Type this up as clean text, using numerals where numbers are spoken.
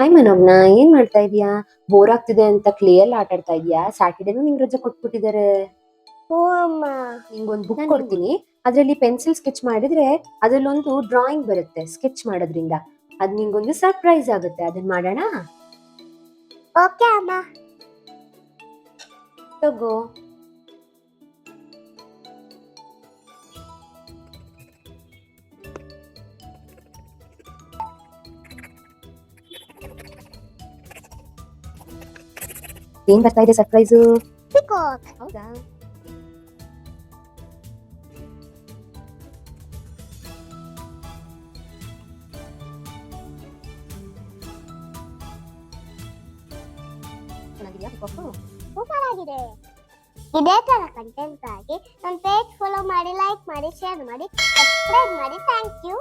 Hi ಮನೋಜ್ಞ, ಏನ್ ಮಾಡ್ತಾ ಇದೀಯಾ? ಬೋರ್ ಆಗ್ತಿದೆ ಅಂತ ಕ್ಲೇ ಅಲ್ಲಿ ಆಟ ಆಡ್ತಾ ಇದೀಯಾ? ಸ್ಯಾಟರ್ಡೇನು ನಿಂಗ್ ರಜೆ ಕೊಟ್ಬಿಟ್ಟಿದ್ದಾರೆ. ಹ್ಞೂ ಅಮ್ಮ. ನಿಂಗೊಂದು ಬುಕ್ ಕೊಡ್ತೀನಿ. ಅದ್ರಲ್ಲಿ ಪೆನ್ಸಿಲ್ ಸ್ಕೆಚ್ ಮಾಡಿದ್ರೆ ಅದ್ರಲ್ಲೊಂದು ಡ್ರಾಯಿಂಗ್ ಬರುತ್ತೆ ಸ್ಕೆಚ್ ಮಾಡೋದ್ರಿಂದ. ಅದ್ ನಿಂಗೊಂದು ಸರ್ಪ್ರೈಸ್ ಆಗುತ್ತೆ. ಅದನ್ನ ಮಾಡೋಣ? ಓಕೆ ಅಮ್ಮ. ತಗೋ. ಏನ್ ಬರ್ತಾ ಇದೆ ಸರ್ಪ್ರೈಸು? ಪಿಕಾಕ್. ಹೌದಾ? ಚೆನ್ನಾಗಿದ್ಯಾ ಪಿಕಾಕು? ಸೂಪರ್ ಆಗಿದೆ. ಇದೇ ತರ ಕಂಟೆಂಟ್ ಆಗಿ ನನ್ನ ಪೇಜ್ ಫಾಲೋ ಮಾಡಿ, ಲೈಕ್ ಮಾಡಿ, ಶೇರ್ ಮಾಡಿ, ಸಬ್ಸ್ಕ್ರೈಬ್ ಮಾಡಿ. Thank you.